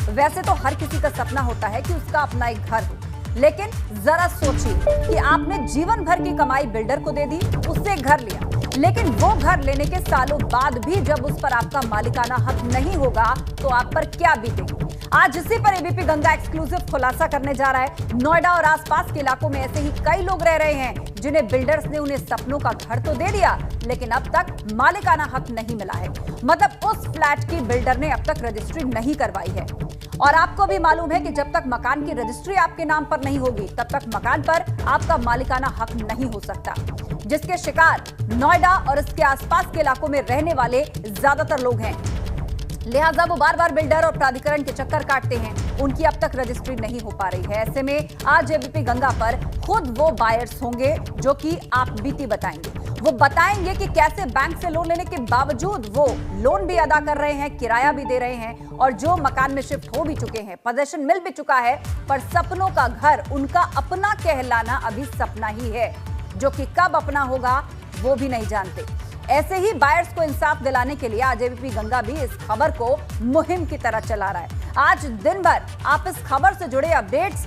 वैसे तो हर किसी का सपना होता है कि उसका अपना एक घर हो, लेकिन जरा सोचिए कि आपने जीवन भर की कमाई बिल्डर को दे दी, उससे एक घर लिया, लेकिन वो घर लेने के सालों बाद भी जब उस पर आपका मालिकाना हक नहीं होगा तो आप पर क्या बीतेगी। आज इसी पर एबीपी गंगा एक्सक्लूसिव खुलासा करने जा रहा है। नोएडा और आसपास के इलाकों में ऐसे ही कई लोग रह रहे हैं जिन्हें बिल्डर्स ने उन्हें सपनों का घर तो दे दिया, लेकिन अब तक मालिकाना हक नहीं मिला है। मतलब उस फ्लैट की बिल्डर ने अब तक रजिस्ट्री नहीं करवाई है। और आपको भी मालूम है कि जब तक मकान की रजिस्ट्री आपके नाम पर नहीं होगी तब तक मकान पर आपका मालिकाना हक नहीं हो सकता, जिसके शिकार नोएडा और इसके आसपास के इलाकों में रहने वाले ज्यादातर लोग हैं। लिहाजा वो बार बार बिल्डर और प्राधिकरण के चक्कर काटते हैं, उनकी अब तक रजिस्ट्री नहीं हो पा रही है। ऐसे में आज एबीपी गंगा पर खुद वो बायर्स होंगे जो कि आप बीती बताएंगे। वो बताएंगे कि कैसे बैंक से लोन लेने के बावजूद वो लोन भी अदा कर रहे हैं, किराया भी दे रहे हैं, और जो मकान में शिफ्ट हो भी चुके हैं, पोजीशन मिल भी चुका है, पर सपनों का घर उनका अपना कहलाना अभी सपना ही है, जो कि कब अपना होगा वो भी नहीं जानते। ऐसे ही बायर्स को इंसाफ दिलाने के लिए आज एबीपी गंगा भी इस खबर को मुहिम की तरह चला रहा है। आज दिन भर आप इस खबर से जुड़े अपडेट्स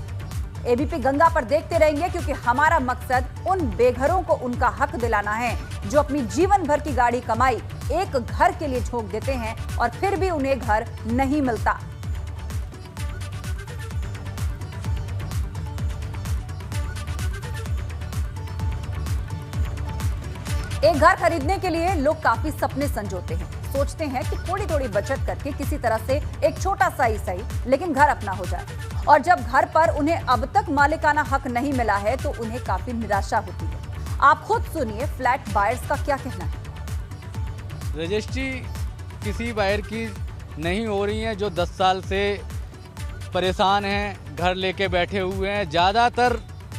एबीपी गंगा पर देखते रहेंगे, क्योंकि हमारा मकसद उन बेघरों को उनका हक दिलाना है जो अपनी जीवन भर की गाड़ी कमाई एक घर के लिए झोंक देते हैं और फिर भी उन्हें घर नहीं मिलता। एक घर खरीदने के लिए लोग काफी सपने संजोते हैं, सोचते हैं कि थोड़ी थोड़ी बचत करके किसी तरह से एक छोटा सा ही सही लेकिन घर अपना हो जाए। और जब घर पर उन्हें अब तक मालिकाना हक नहीं मिला है तो उन्हें काफी निराशा होती है। आप खुद सुनिए फ्लैट बायर्स का क्या कहना है। रजिस्ट्री किसी बायर की नहीं हो रही है जो 10 साल से परेशान हैं, घर लेके बैठे हुए हैं। ज़्यादातर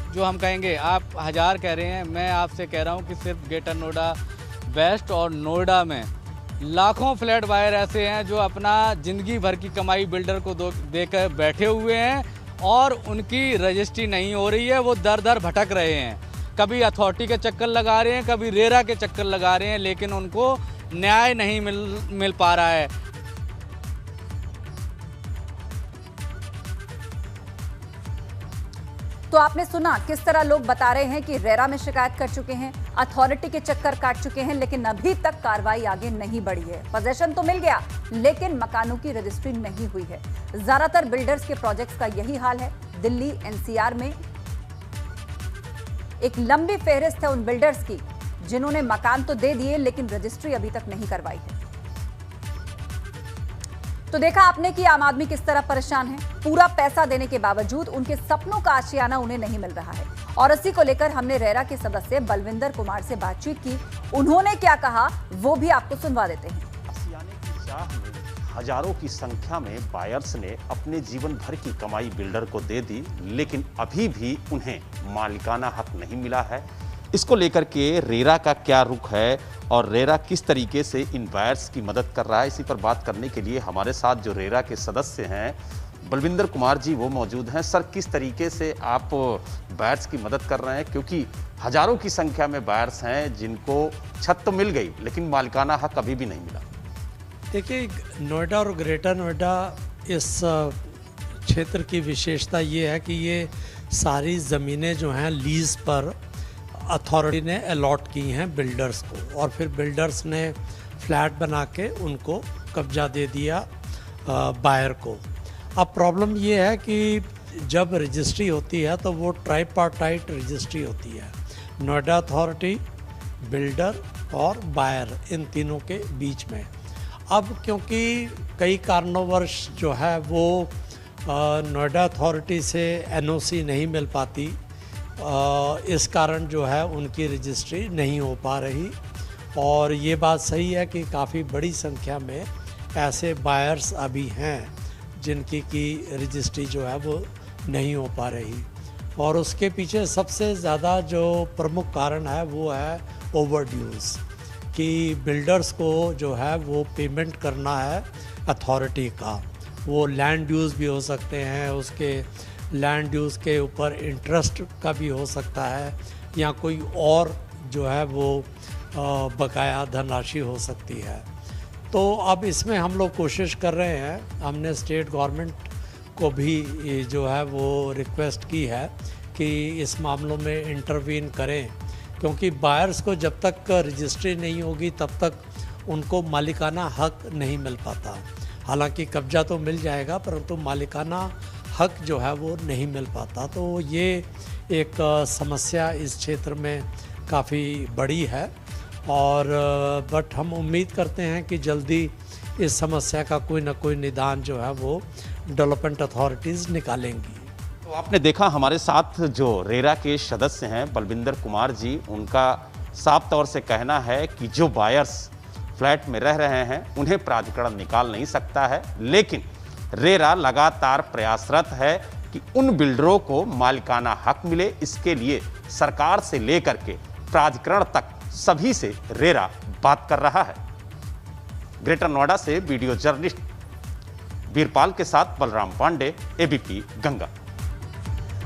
जो हम कहेंगे, आप 1000 कह रहे हैं, मैं आपसे कह रहा हूं कि सिर्फ ग्रेटर नोएडा वेस्ट और नोएडा में लाखों फ्लैट बायर ऐसे हैं जो अपना ज़िंदगी भर की कमाई बिल्डर को देकर बैठे हुए हैं और उनकी रजिस्ट्री नहीं हो रही है। वो दर दर भटक रहे हैं, कभी अथॉरिटी के चक्कर लगा रहे हैं, कभी रेरा के चक्कर लगा रहे हैं, लेकिन उनको न्याय नहीं मिल पा रहा है। तो आपने सुना किस तरह लोग बता रहे हैं कि रेरा में शिकायत कर चुके हैं, अथॉरिटी के चक्कर काट चुके हैं, लेकिन अभी तक कार्रवाई आगे नहीं बढ़ी है। पोजीशन तो मिल गया लेकिन मकानों की रजिस्ट्री नहीं हुई है। ज्यादातर बिल्डर्स के प्रोजेक्ट्स का यही हाल है। दिल्ली एनसीआर में एक लंबी फेहरिस्त है उन बिल्डर्स की जिन्होंने मकान तो दे दिए लेकिन रजिस्ट्री अभी तक नहीं करवाई है। तो देखा आपने कि आम आदमी किस तरह परेशान है। पूरा पैसा देने के बावजूद उनके सपनों का आशियाना उन्हें नहीं मिल रहा है। और इसी को लेकर हमने रेरा के सदस्य बलविंदर कुमार से बातचीत की। उन्होंने क्या कहा वो भी आपको सुनवा देते हैं। आशियाने की चाह में हजारों की संख्या में बायर्स ने अपने जीवन भर की कमाई बिल्डर को दे दी, लेकिन अभी भी उन्हें मालिकाना हक नहीं मिला है। इसको लेकर के रेरा का क्या रुख है और रेरा किस तरीके से इन बायर्स की मदद कर रहा है, इसी पर बात करने के लिए हमारे साथ जो रेरा के सदस्य हैं बलविंदर कुमार जी वो मौजूद हैं। सर, किस तरीके से आप बायर्स की मदद कर रहे हैं, क्योंकि हजारों की संख्या में बायर्स हैं जिनको छत तो मिल गई लेकिन मालिकाना हक अभी भी नहीं मिला। देखिए, नोएडा और ग्रेटर नोएडा इस क्षेत्र की विशेषता ये है कि ये सारी ज़मीनें जो हैं लीज पर अथॉरिटी ने अलॉट की हैं बिल्डर्स को, और फिर बिल्डर्स ने फ्लैट बना के उनको कब्जा दे दिया बायर को। अब प्रॉब्लम ये है कि जब रजिस्ट्री होती है तो वो ट्राइपार्टाइट रजिस्ट्री होती है, नोएडा अथॉरिटी, बिल्डर और बायर, इन तीनों के बीच में। अब क्योंकि कई कारणोंवश जो है वो नोएडा अथॉरिटी से एनओसी नहीं मिल पाती, इस कारण जो है उनकी रजिस्ट्री नहीं हो पा रही। और ये बात सही है कि काफ़ी बड़ी संख्या में ऐसे बायर्स अभी हैं जिनकी की रजिस्ट्री जो है वो नहीं हो पा रही। और उसके पीछे सबसे ज़्यादा जो प्रमुख कारण है वो है ओवरड्यूज़, कि बिल्डर्स को जो है वो पेमेंट करना है अथॉरिटी का। वो लैंड ड्यूज़ भी हो सकते हैं, उसके लैंड ड्यूज़ के ऊपर इंटरेस्ट का भी हो सकता है, या कोई और जो है वो बकाया धनराशि हो सकती है। तो अब इसमें हम लोग कोशिश कर रहे हैं, हमने स्टेट गवर्नमेंट को भी जो है वो रिक्वेस्ट की है कि इस मामलों में इंटरवीन करें, क्योंकि बायर्स को जब तक रजिस्ट्री नहीं होगी तब तक उनको मालिकाना हक नहीं मिल पाता। हालांकि कब्जा तो मिल जाएगा परंतु मालिकाना हक जो है वो नहीं मिल पाता। तो ये एक समस्या इस क्षेत्र में काफ़ी बड़ी है और बट हम उम्मीद करते हैं कि जल्दी इस समस्या का कोई ना कोई निदान जो है वो डेवलपमेंट अथॉरिटीज़ निकालेंगी। तो आपने देखा हमारे साथ जो रेरा के सदस्य हैं बलविंदर कुमार जी, उनका साफ तौर से कहना है कि जो बायर्स फ्लैट में रह रहे हैं उन्हें प्राधिकरण निकाल नहीं सकता है, लेकिन रेरा लगातार प्रयासरत है कि उन बिल्डरों को मालिकाना हक मिले। इसके लिए सरकार से लेकर के प्राधिकरण तक सभी से रेरा बात कर रहा है। ग्रेटर नोएडा से वीडियो जर्नलिस्ट वीरपाल के साथ बलराम पांडे, एबीपी गंगा।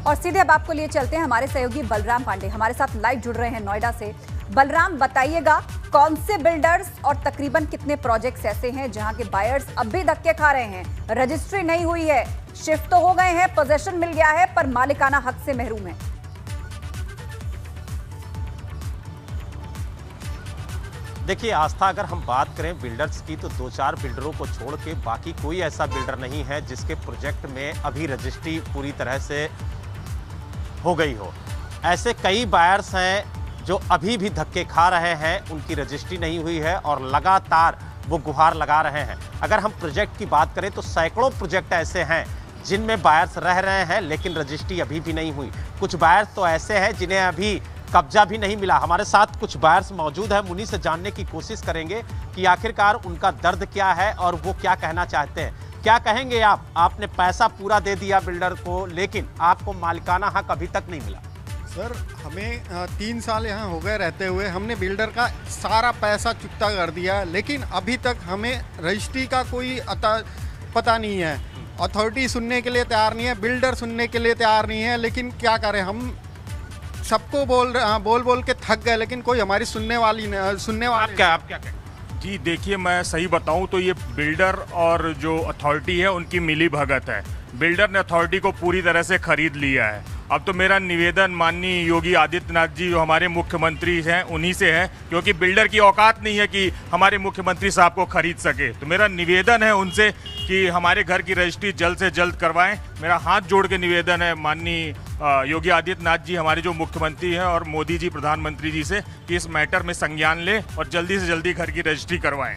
और सीधे अब आपको लिए चलते हैं, हमारे सहयोगी बलराम पांडे हमारे साथ लाइव जुड़ रहे हैं नोएडा से। बलराम, बताइएगा कौन से बिल्डर्स और तकरीबन कितने प्रोजेक्ट्स ऐसे हैं जहां के बायर्स अब भी धक्के खा रहे हैं, रजिस्ट्री नहीं हुई है, शिफ्ट तो हो गए हैं, पोजेशन मिल गया है पर मालिकाना हक से महरूम है? देखिए आस्था, अगर हम बात करें बिल्डर्स की तो 2-4 बिल्डरों को छोड़ के बाकी कोई ऐसा बिल्डर नहीं है जिसके प्रोजेक्ट में अभी रजिस्ट्री पूरी तरह से हो गई हो। ऐसे कई बायर्स हैं जो अभी भी धक्के खा रहे हैं, उनकी रजिस्ट्री नहीं हुई है और लगातार वो गुहार लगा रहे हैं। अगर हम प्रोजेक्ट की बात करें तो सैकड़ों प्रोजेक्ट ऐसे हैं जिनमें बायर्स रह रहे हैं लेकिन रजिस्ट्री अभी भी नहीं हुई। कुछ बायर्स तो ऐसे हैं जिन्हें अभी कब्जा भी नहीं मिला। हमारे साथ कुछ बायर्स मौजूद हैं, उन्हीं से जानने की कोशिश करेंगे कि आखिरकार उनका दर्द क्या है और वो क्या कहना चाहते हैं। क्या कहेंगे आप? आपने पैसा पूरा दे दिया बिल्डर को लेकिन आपको मालिकाना हक अभी तक नहीं मिला। सर, हमें 3 साल यहाँ हो गए रहते हुए, हमने बिल्डर का सारा पैसा चुकता कर दिया लेकिन अभी तक हमें रजिस्ट्री का कोई पता नहीं है। अथॉरिटी सुनने के लिए तैयार नहीं है, बिल्डर सुनने के लिए तैयार नहीं है। लेकिन क्या करें, हम सबको बोल के थक गए लेकिन कोई हमारी सुनने वाले आप क्या कहें? जी देखिए, मैं सही बताऊं तो ये बिल्डर और जो अथॉरिटी है उनकी मिली भगत है। बिल्डर ने अथॉरिटी को पूरी तरह से खरीद लिया है। अब तो मेरा निवेदन माननीय योगी आदित्यनाथ जी जो हमारे मुख्यमंत्री हैं उन्हीं से है, क्योंकि बिल्डर की औकात नहीं है कि हमारे मुख्यमंत्री साहब को खरीद सके। तो मेरा निवेदन है उनसे कि हमारे घर की रजिस्ट्री जल्द से जल्द करवाएं। मेरा हाथ जोड़ के निवेदन है माननीय योगी आदित्यनाथ जी हमारे जो मुख्यमंत्री हैं और मोदी जी प्रधानमंत्री जी से कि इस मैटर में संज्ञान लें और जल्दी से जल्दी घर की रजिस्ट्री करवाएं।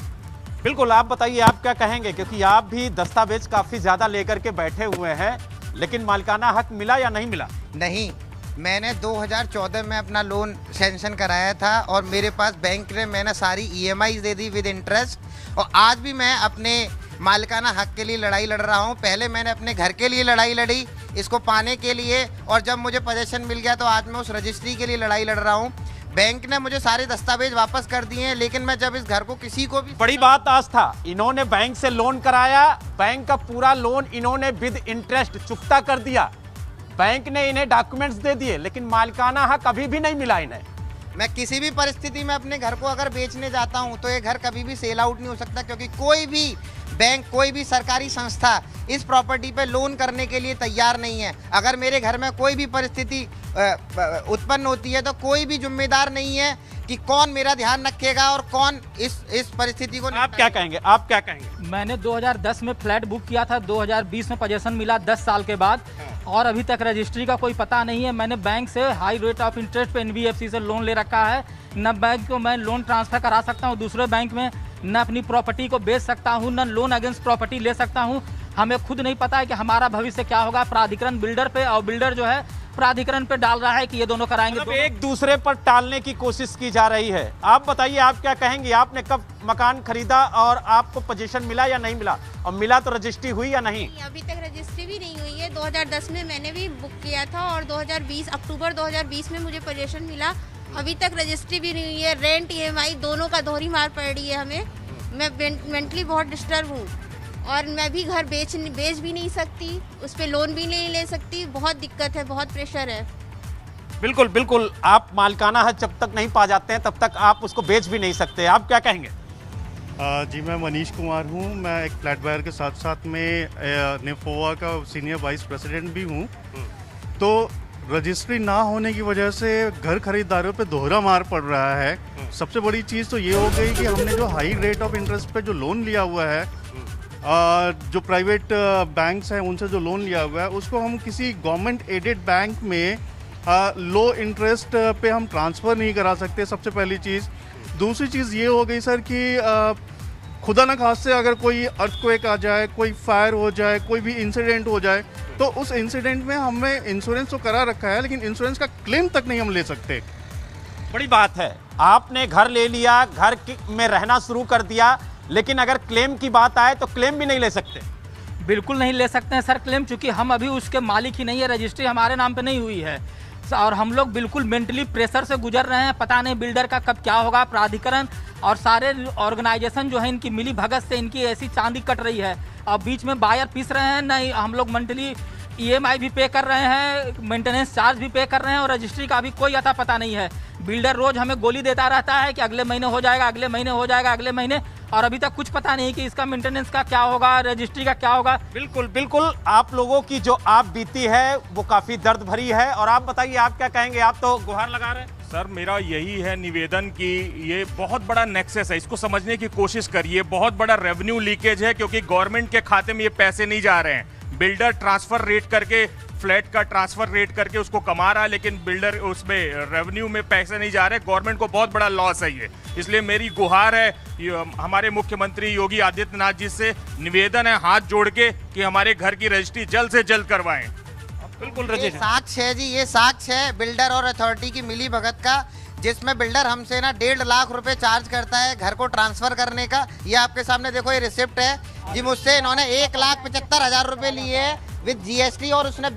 बिल्कुल, आप बताइए आप क्या कहेंगे, क्योंकि आप भी दस्तावेज काफ़ी ज़्यादा लेकर के बैठे हुए हैं, लेकिन मालिकाना हक मिला या नहीं मिला? नहीं, मैंने 2014 में अपना लोन सैंक्शन कराया था और मेरे पास बैंक ने मैंने सारी EMI they the with interest. और आज भी मैं अपने मालिकाना हक के लिए लड़ाई लड़ रहा हूँ। पहले मैंने अपने घर के लिए लड़ाई लड़ी इसको पाने के लिए, और जब मुझे पोजेशन मिल गया तो आज मैं उस रजिस्ट्री के लिए लड़ाई लड़ रहा हूँ। बैंक ने मुझे सारे दस्तावेज वापस कर दिए हैं लेकिन मैं जब इस घर को किसी को भी बड़ी बात आस्था, इन्होंने बैंक से लोन कराया, बैंक का पूरा लोन इन्होंने विद इंटरेस्ट चुकता कर दिया, बैंक ने इन्हें डॉक्यूमेंट्स दे दिए लेकिन मालिकाना हक अभी भी नहीं मिला इन्हें। मैं किसी भी परिस्थिति में अपने घर को अगर बेचने जाता हूं तो ये घर कभी भी सेल आउट नहीं हो सकता, क्योंकि कोई भी बैंक, कोई भी सरकारी संस्था इस प्रॉपर्टी पे लोन करने के लिए तैयार नहीं है। अगर मेरे घर में कोई भी परिस्थिति उत्पन्न होती है तो कोई भी जिम्मेदार नहीं है कि कौन मेरा ध्यान रखेगा और कौन इस परिस्थिति को। आप क्या कहेंगे? आप क्या कहेंगे? मैंने 2010 में फ्लैट बुक किया था, 2020 में पोजेशन मिला 10 साल के बाद, और अभी तक रजिस्ट्री का कोई पता नहीं है। मैंने बैंक से हाई रेट ऑफ इंटरेस्ट पे NBFC से लोन ले रखा है। न बैंक को मैं लोन ट्रांसफ़र करा सकता हूँ दूसरे बैंक में, न अपनी प्रॉपर्टी को बेच सकता हूँ, न लोन अगेंस्ट प्रॉपर्टी ले सकता हूँ। हमें खुद नहीं पता है कि हमारा भविष्य क्या होगा। प्राधिकरण बिल्डर पे और बिल्डर जो है प्राधिकरण पे डाल रहा है कि ये दोनों कराएंगे। मतलब एक दूसरे पर टालने की कोशिश की जा रही है। आप बताइए आप क्या कहेंगे? आपने कब मकान खरीदा और आपको पोजीशन मिला या नहीं मिला, और मिला तो रजिस्ट्री हुई या नहीं? अभी तक रजिस्ट्री भी नहीं हुई है। 2010 में मैंने भी बुक किया था और 2020 अक्टूबर 2020 में मुझे पोजीशन मिला। अभी तक रजिस्ट्री भी नहीं हुई है। रेंट EMI दोनों का दोहरी मार पड़ रही है हमें। मैं मेंटली बहुत डिस्टर्ब हूँ और मैं भी घर बेच भी नहीं सकती, उस पर लोन भी नहीं ले सकती। बहुत दिक्कत है, बहुत प्रेशर है। बिल्कुल बिल्कुल, आप मालिकाना हक जब तक नहीं पा जाते हैं तब तक आप उसको बेच भी नहीं सकते। आप क्या कहेंगे? जी मैं मनीष कुमार हूँ। मैं एक फ्लैट बायर के साथ साथ में नेफोआ का सीनियर वाइस प्रेसिडेंट भी हूँ। तो रजिस्ट्री ना होने की वजह से घर खरीदारों पे दोहरा मार पड़ रहा है। सबसे बड़ी चीज़ तो ये हो गई कि हमने जो हाई रेट ऑफ इंटरेस्ट पे जो लोन लिया हुआ है, जो प्राइवेट बैंक्स हैं उनसे जो लोन लिया हुआ है, उसको हम किसी गवर्नमेंट एडेड बैंक में लो इंटरेस्ट पे हम ट्रांसफ़र नहीं करा सकते। सबसे पहली चीज़। दूसरी चीज़ ये हो गई सर कि खुदा न खास्ते अगर कोई अर्थक्वेक आ जाए, कोई फायर हो जाए, कोई भी इंसिडेंट हो जाए, तो उस इंसिडेंट में हमने इंश्योरेंस तो करा रखा है, लेकिन इंश्योरेंस का क्लेम तक नहीं हम ले सकते। बड़ी बात है, आपने घर ले लिया, घर में रहना शुरू कर दिया, लेकिन अगर क्लेम की बात आए तो क्लेम भी नहीं ले सकते। बिल्कुल नहीं ले सकते हैं सर क्लेम, चूँकि हम अभी उसके मालिक ही नहीं है, रजिस्ट्री हमारे नाम पे नहीं हुई है और हम लोग बिल्कुल मेंटली प्रेशर से गुजर रहे हैं। पता नहीं बिल्डर का कब क्या होगा। प्राधिकरण और सारे ऑर्गेनाइजेशन जो है इनकी मिली भगत से इनकी ऐसी चांदी कट रही है। अब बीच में बायर पीस रहे हैं, नहीं हम लोग मंथली EMI भी पे कर रहे हैं, मेंटेनेंस चार्ज भी पे कर रहे हैं और रजिस्ट्री का अभी कोई अता पता नहीं है। बिल्डर रोज हमें गोली देता रहता है कि अगले महीने हो जाएगा, अगले महीने हो जाएगा, अगले महीने, और अभी तक कुछ पता नहीं कि इसका मेंटेनेंस का क्या होगा, रजिस्ट्री का क्या होगा। बिल्कुल बिल्कुल, आप लोगों की जो आप बीती है वो काफ़ी दर्द भरी है। और आप बताइए, आप क्या कहेंगे? आप तो गुहार लगा रहे हैं। सर मेरा यही है निवेदन कि ये बहुत बड़ा नेक्सस है, इसको समझने की कोशिश करिए। बहुत बड़ा रेवेन्यू लीकेज है क्योंकि गवर्नमेंट के खाते में ये पैसे नहीं जा रहे हैं। बिल्डर ट्रांसफर रेट करके, फ्लैट का ट्रांसफर रेट करके उसको कमा रहा है, लेकिन बिल्डर उसमें रेवेन्यू में पैसे नहीं जा रहे। गवर्नमेंट को बहुत बड़ा लॉस है ये। इसलिए मेरी गुहार है हमारे मुख्यमंत्री योगी आदित्यनाथ जी से, निवेदन है हाथ जोड़ के कि हमारे घर की रजिस्ट्री जल्द से जल्द करवाएं। बिल्कुल ये साक्ष्य है जी, ये साक्ष्य है बिल्डर और अथॉरिटी की मिली भगत का, जिसमें बिल्डर हमसे ना 1.5 लाख रुपए चार्ज करता है घर को ट्रांसफर करने का। ये आपके सामने देखो, ये रिसिप्ट है जी। मुझसे इन्होंने 1,75,000 रुपए लिए है विद GST, और उसने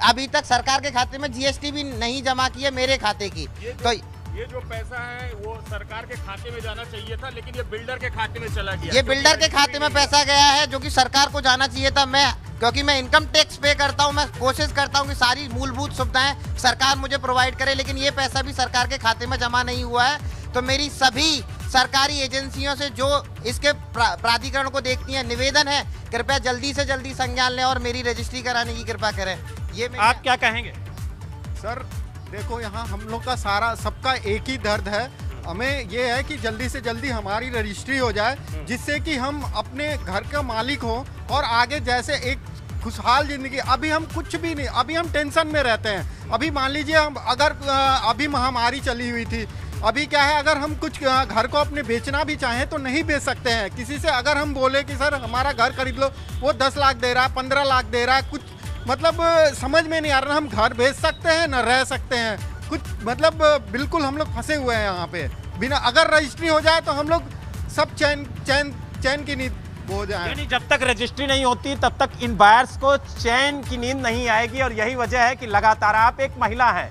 अभी तक सरकार के खाते में GST भी नहीं जमा की है मेरे खाते की। तो ये जो पैसा है वो सरकार के खाते में जाना चाहिए था, लेकिन ये बिल्डर के खाते में चला गया। ये बिल्डर के खाते में पैसा गया है जो कि सरकार को जाना चाहिए था। क्योंकि मैं इनकम टैक्स पे करता हूँ, मैं कोशिश करता हूँ कि सारी मूलभूत सुविधाएं सरकार मुझे प्रोवाइड करे, लेकिन ये पैसा भी सरकार के खाते में जमा नहीं हुआ है। तो मेरी सभी सरकारी एजेंसियों से जो इसके प्राधिकरण को देखती हैं, निवेदन है कृपया जल्दी से जल्दी संज्ञान लें और मेरी रजिस्ट्री कराने की कृपा करें। ये आप क्या कहेंगे? सर देखो, यहाँ हम लोग का सारा सबका एक ही दर्द है। हमें ये है कि जल्दी से जल्दी हमारी रजिस्ट्री हो जाए, जिससे कि हम अपने घर का मालिक हों और आगे जैसे एक खुशहाल जिंदगी। अभी हम कुछ भी नहीं, अभी हम टेंशन में रहते हैं। अभी मान लीजिए हम अगर अभी महामारी चली हुई थी, अभी क्या है, अगर हम कुछ घर को अपने बेचना भी चाहें तो नहीं बेच सकते हैं। किसी से अगर हम बोले कि सर हमारा घर खरीद लो, वो 10 लाख दे रहा है, 15 लाख दे रहा है, कुछ मतलब समझ में नहीं आ रहा। हम घर बेच सकते हैं न रह सकते हैं, कुछ मतलब बिल्कुल हम लोग फंसे हुए हैं यहाँ पे। बिना अगर रजिस्ट्री हो जाए तो हम लोग सब चैन की नींद हो जाए। यानी जब तक रजिस्ट्री नहीं होती तब तक इन बायर्स को चैन की नींद नहीं आएगी। और यही वजह है कि लगातार, आप एक महिला हैं,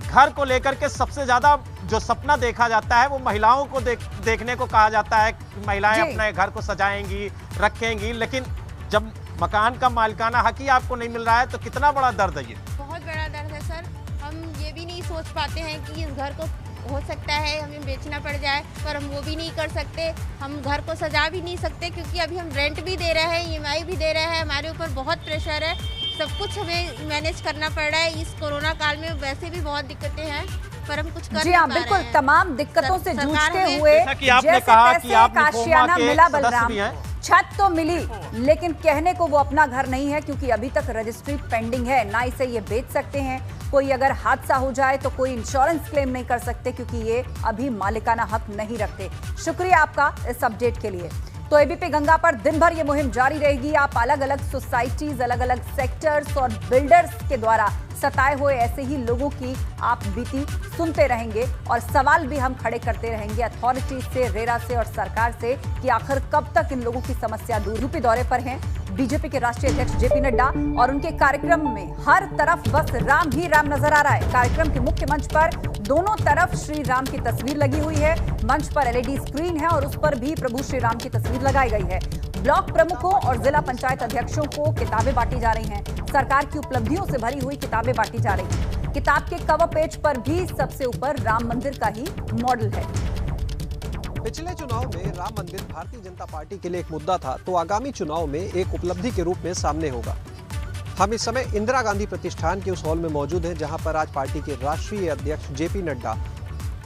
घर को लेकर के सबसे ज्यादा जो सपना देखा जाता है वो महिलाओं को देखने को कहा जाता है कि महिलाएं अपने घर को सजाएंगी, रखेंगी, लेकिन जब मकान का मालिकाना हक ही आपको नहीं मिल रहा है तो कितना बड़ा दर्द है ये। बहुत बड़ा दर्द है सर। हम ये भी नहीं सोच पाते हैं कि इस घर को हो सकता है हमें बेचना पड़ जाए, पर हम वो भी नहीं कर सकते। हम घर को सजा भी नहीं सकते क्योंकि अभी हम रेंट भी दे रहे हैं, EMI भी दे रहे हैं। हमारे ऊपर बहुत प्रेशर है, सब कुछ हमें मैनेज करना पड़ रहा है। इस कोरोना काल में वैसे भी बहुत दिक्कतें हैं, पर हम कुछ कर जी हाँ, बिल्कुल तमाम दिक्कतों से जूझते हुए आपने कहा कि आप आशियाना मिला बलराम, छत तो मिली लेकिन कहने को वो अपना घर नहीं है, क्योंकि अभी तक रजिस्ट्री पेंडिंग है। ना इसे ये बेच सकते हैं, कोई अगर हादसा हो जाए तो कोई इंश्योरेंस क्लेम नहीं कर सकते क्योंकि ये अभी मालिकाना हक नहीं रखते। शुक्रिया आपका इस अपडेट के लिए। तो एबीपी गंगा पर दिन भर ये मुहिम जारी रहेगी। आप अलग अलग सोसाइटीज, अलग अलग सेक्टर्स और बिल्डर्स के द्वारा सताए हुए ऐसे ही लोगों की आप बीती सुनते रहेंगे और सवाल भी हम खड़े करते रहेंगे अथॉरिटी से, रेरा से और सरकार से कि आखिर कब तक इन लोगों की समस्या दूर। यूपी दौरे पर हैं बीजेपी के राष्ट्रीय अध्यक्ष जेपी नड्डा और उनके कार्यक्रम में हर तरफ बस राम ही राम नजर आ रहा है। कार्यक्रम के मुख्य मंच पर दोनों तरफ श्री राम की तस्वीर लगी हुई है। मंच पर LED स्क्रीन है और उस पर भी प्रभु श्री राम की तस्वीर लगाई गई है। ब्लॉक प्रमुखों और जिला पंचायत अध्यक्षों को किताबें बांटी जा रही हैं। सरकार की उपलब्धियों से भरी हुई किताबें बांटी जा रही हैं। किताब के कवर पेज पर भी सबसे ऊपर राम मंदिर का ही मॉडल है। पिछले चुनाव में राम मंदिर भारतीय जनता पार्टी के लिए एक मुद्दा था, तो आगामी चुनाव में एक उपलब्धि के रूप में सामने होगा। हम इस समय इंदिरा गांधी प्रतिष्ठान के उस हॉल में मौजूद हैं, जहां पर आज पार्टी के राष्ट्रीय अध्यक्ष जेपी नड्डा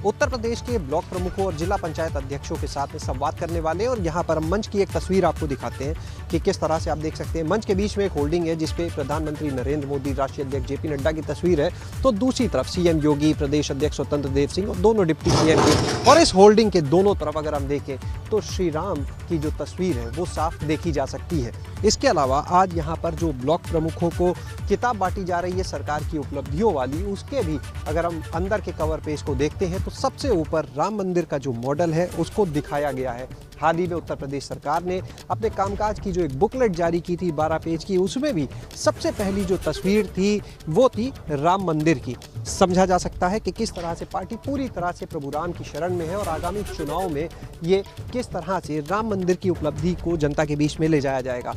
उत्तर प्रदेश के ब्लॉक प्रमुखों और जिला पंचायत अध्यक्षों के साथ में संवाद करने वाले हैं। और यहाँ पर हम मंच की एक तस्वीर आपको दिखाते हैं कि किस तरह से आप देख सकते हैं। मंच के बीच में एक होल्डिंग है जिसपे प्रधानमंत्री नरेंद्र मोदी, राष्ट्रीय अध्यक्ष जेपी नड्डा की तस्वीर है, तो दूसरी तरफ सीएम योगी, प्रदेश अध्यक्ष स्वतंत्र देव सिंह और दोनों डिप्टी सीएम की। और इस होल्डिंग के दोनों तरफ अगर हम देखें तो श्री राम की जो तस्वीर है वो साफ देखी जा सकती है। इसके अलावा आज यहाँ पर जो ब्लॉक प्रमुखों को किताब बांटी जा रही है सरकार की उपलब्धियों वाली, उसके भी अगर हम अंदर के कवर पेज को देखते हैं तो सबसे ऊपर राम मंदिर का जो मॉडल है उसको दिखाया गया है। हाल ही में उत्तर प्रदेश सरकार ने अपने कामकाज की जो एक बुकलेट जारी की थी 12 पेज की, उसमें भी सबसे पहली जो तस्वीर थी वो थी राम मंदिर की। समझा जा सकता है कि किस तरह से पार्टी पूरी तरह से प्रभु राम की शरण में है और आगामी चुनाव में ये किस तरह से राम मंदिर की उपलब्धि को जनता के बीच में ले जाया जाएगा।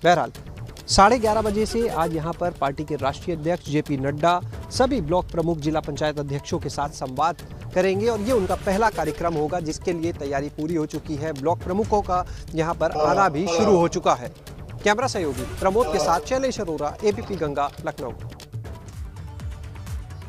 बहरहाल 11:30 बजे से आज यहाँ पर पार्टी के राष्ट्रीय अध्यक्ष जेपी नड्डा सभी ब्लॉक प्रमुख, जिला पंचायत अध्यक्षों के साथ संवाद करेंगे और ये उनका पहला कार्यक्रम होगा जिसके लिए तैयारी पूरी हो चुकी है। ब्लॉक प्रमुखों का यहाँ पर आना भी शुरू हो चुका है। कैमरा सहयोगी प्रमोद के साथ शैलेश अरोरा, एबीपी गंगा, लखनऊ।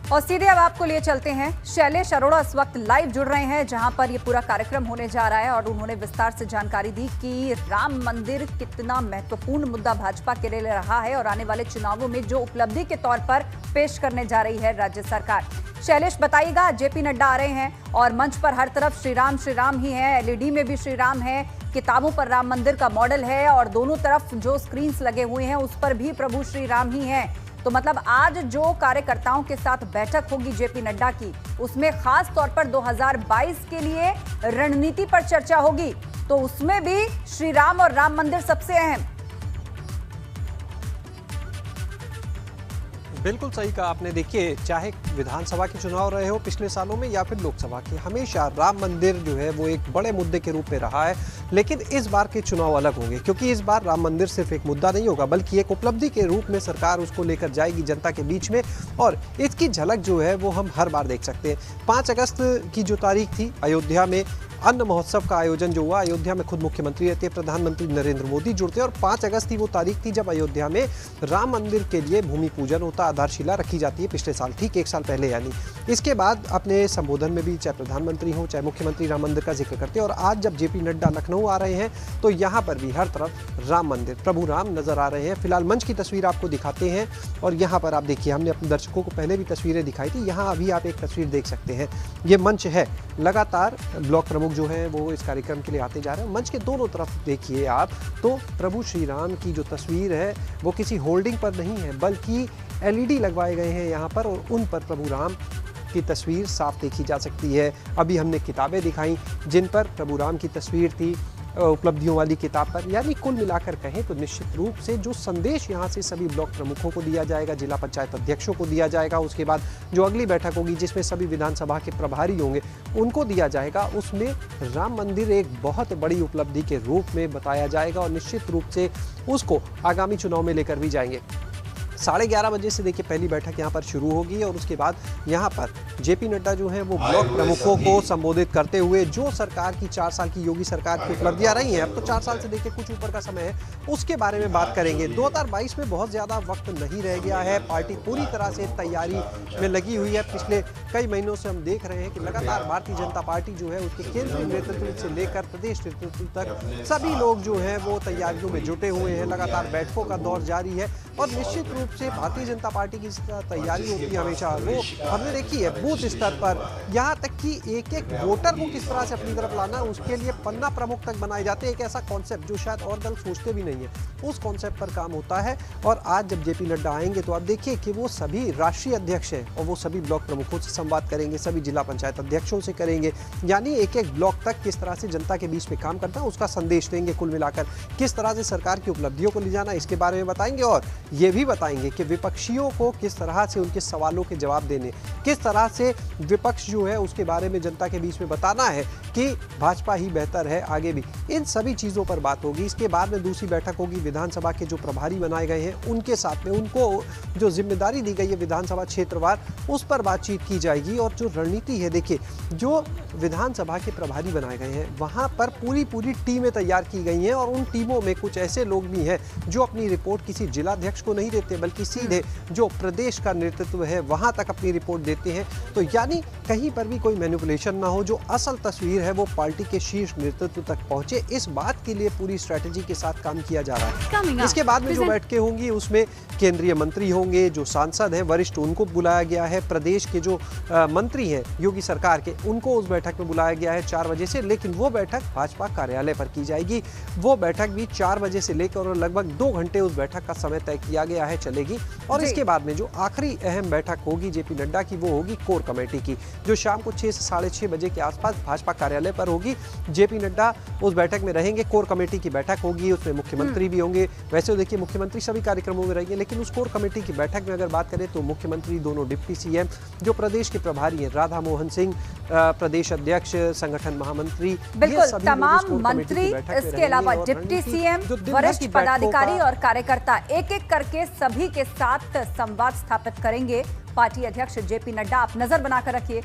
और सीधे अब आपको लिए चलते हैं, शैलेश अरोड़ा इस वक्त लाइव जुड़ रहे हैं जहां पर ये पूरा कार्यक्रम होने जा रहा है और उन्होंने विस्तार से जानकारी दी कि राम मंदिर कितना महत्वपूर्ण मुद्दा भाजपा के लिए रहा है और आने वाले चुनावों में जो उपलब्धि के तौर पर पेश करने जा रही है राज्य सरकार। शैलेश बताइएगा, जेपी नड्डा आ रहे हैं और मंच पर हर तरफ श्री राम ही है, एलईडी में भी श्री राम है, किताबों पर राम मंदिर का मॉडल है और दोनों तरफ जो स्क्रीन्स लगे हुए हैं उस पर भी प्रभु श्री राम ही है। तो मतलब आज जो कार्यकर्ताओं के साथ बैठक होगी जेपी नड्डा की, उसमें खास तौर पर 2022 के लिए रणनीति पर चर्चा होगी, तो उसमें भी श्री राम और राम मंदिर सबसे अहम। बिल्कुल सही कहा आपने। देखिए, चाहे विधानसभा के चुनाव रहे हो पिछले सालों में या फिर लोकसभा के, हमेशा राम मंदिर जो है वो एक बड़े मुद्दे के रूप में रहा है। लेकिन इस बार के चुनाव अलग होंगे क्योंकि इस बार राम मंदिर सिर्फ एक मुद्दा नहीं होगा बल्कि एक उपलब्धि के रूप में सरकार उसको लेकर जाएगी जनता के बीच में, और इसकी झलक जो है वो हम हर बार देख सकते हैं। 5 अगस्त की जो तारीख थी, अयोध्या में अन्न महोत्सव का आयोजन जो हुआ, अयोध्या में खुद मुख्यमंत्री रहते, प्रधानमंत्री नरेंद्र मोदी जुड़ते और 5 अगस्त की वो तारीख थी जब अयोध्या में राम मंदिर के लिए भूमि पूजन होता, आधारशिला रखी जाती है पिछले साल, ठीक 1 साल पहले यानी। इसके बाद अपने संबोधन में भी चाहे प्रधानमंत्री हो चाहे मुख्यमंत्री राम मंदिर का जिक्र करते हैं और आज जब जेपी नड्डा लखनऊ आ रहे हैं तो यहाँ पर भी हर तरफ राम मंदिर, प्रभु राम नजर आ रहे हैं। फिलहाल मंच की तस्वीर आपको दिखाते हैं और यहाँ पर आप देखिए, हमने अपने दर्शकों को पहले भी तस्वीरें दिखाई थी, यहाँ अभी आप एक तस्वीर देख सकते हैं। ये मंच है, लगातार ब्लॉक प्रमुख जो है वो इस कार्यक्रम के लिए आते जा रहे हैं। मंच के दोनों तरफ देखिए आप तो प्रभु श्री राम की जो तस्वीर है वो किसी होल्डिंग पर नहीं है बल्कि एलईडी लगवाए गए हैं यहाँ पर और उन पर प्रभु राम की तस्वीर साफ देखी जा सकती है। अभी हमने किताबें दिखाई जिन पर प्रभु राम की तस्वीर थी, उपलब्धियों वाली किताब पर, यानी कुल मिलाकर कहें तो निश्चित रूप से जो संदेश यहाँ से सभी ब्लॉक प्रमुखों को दिया जाएगा, जिला पंचायत अध्यक्षों को दिया जाएगा, उसके बाद जो अगली बैठक होगी जिसमें सभी विधानसभा के प्रभारी होंगे उनको दिया जाएगा, उसमें राम मंदिर एक बहुत बड़ी उपलब्धि के रूप में बताया जाएगा और निश्चित रूप से उसको आगामी चुनाव में लेकर भी जाएंगे। 11:30 बजे से देखिए पहली बैठक यहाँ पर शुरू होगी और उसके बाद यहाँ पर जेपी नड्डा जो है वो ब्लॉक प्रमुखों को संबोधित करते हुए जो सरकार की 4 साल की योगी सरकार की उपलब्धियाँ रही हैं, अब तो 4 साल से देखिए कुछ ऊपर का समय है, उसके बारे में बात करेंगे। 2022 में बहुत ज़्यादा वक्त नहीं रह गया है, पार्टी पूरी तरह से तैयारी में लगी हुई है। पिछले कई महीनों से हम देख रहे हैं कि लगातार भारतीय जनता पार्टी जो है उसके केंद्रीय नेतृत्व से लेकर प्रदेश नेतृत्व तक सभी लोग जो हैं वो तैयारियों में जुटे हुए हैं। लगातार बैठकों का दौर जारी है और निश्चित रूप से भारतीय जनता पार्टी की तैयारी होती है हमेशा, वो हमने देखी है बूथ स्तर पर, यहाँ तक कि एक एक वोटर को किस तरह से अपनी तरफ लाना, उसके लिए पन्ना प्रमुख तक बनाए जाते हैं। एक ऐसा कॉन्सेप्ट जो शायद और दल सोचते भी नहीं है, उस कॉन्सेप्ट पर काम होता है। और आज जब जेपी नड्डा आएंगे तो आप देखिए कि वो सभी राष्ट्रीय अध्यक्ष हैं और वो सभी ब्लॉक प्रमुखों से संवाद करेंगे, सभी जिला पंचायत अध्यक्षों से करेंगे, यानी एक एक ब्लॉक तक किस तरह से जनता के बीच में काम करना है उसका संदेश देंगे। कुल मिलाकर किस तरह से सरकार की उपलब्धियों को ले जाना इसके बारे में बताएंगे और ये भी बताएंगे बताएंगे कि विपक्षियों को किस तरह से उनके सवालों के जवाब देने, किस तरह से विपक्ष जो है उसके बारे में जनता के बीच में बताना है कि भाजपा ही बेहतर है आगे भी। इन सभी चीज़ों पर बात होगी। इसके बाद में दूसरी बैठक होगी विधानसभा के जो प्रभारी बनाए गए हैं उनके साथ में, उनको जो जिम्मेदारी दी गई है विधानसभा क्षेत्रवार, उस पर बातचीत की जाएगी। और जो रणनीति है, देखिए जो विधानसभा के प्रभारी बनाए गए हैं वहाँ पर पूरी टीमें तैयार की गई हैं और उन टीमों में कुछ ऐसे लोग भी हैं जो अपनी रिपोर्ट किसी जिलाध्यक्ष को नहीं देते बल्कि सीधे जो प्रदेश का नेतृत्व है वहाँ तक अपनी रिपोर्ट देते हैं। तो यानी कहीं पर भी कोई मैनिपुलेशन ना हो, जो असल तस्वीर है वो पार्टी के शीर्ष नेतृत्व तक पहुंचे, इस बात के लिए पूरी स्ट्रेटेजी के साथ काम किया जा रहा है। इसके बाद में जो बैठकें होंगी उसमें केंद्रीय मंत्री होंगे, जो सांसद हैं वरिष्ठ उनको बुलाया गया है, प्रदेश के जो मंत्री हैं योगी सरकार के उनको उस बैठक में बुलाया गया है 4 बजे से। लेकिन वो बैठक भाजपा कार्यालय पर की जाएगी। वो बैठक भी 4 बजे से लेकर और लगभग 2 घंटे उस बैठक का समय तय किया गया है, चलेगी। और इसके बाद में जो आखिरी अहम बैठक होगी जेपी नड्डा की, वो होगी कोर कमेटी की, जो शाम को 6 से साढ़े 6 बजे के आसपास भाजपा कार्यालय पर होगी। जेपी नड्डा उस बैठक में रहेंगे। कोर कमेटी की बैठक होगी, उसमें मुख्यमंत्री भी होंगे। वैसे तो देखिए मुख्यमंत्री सभी कार्यक्रमों में रहेंगे, लेकिन उस कोर कमेटी की बैठक में अगर बात करें तो मुख्यमंत्री, दोनों डिप्टी सीएम, जो प्रदेश के प्रभारी हैं राधा मोहन सिंह, प्रदेश अध्यक्ष, संगठन महामंत्री, बिल्कुल तमाम मंत्री, इसके अलावा डिप्टी सीएम, वरिष्ठ पदाधिकारी और कार्यकर्ता एक एक करके सभी के साथ संवाद स्थापित करेंगे पार्टी अध्यक्ष जेपी नड्डा। आप नजर बनाकर रखिए।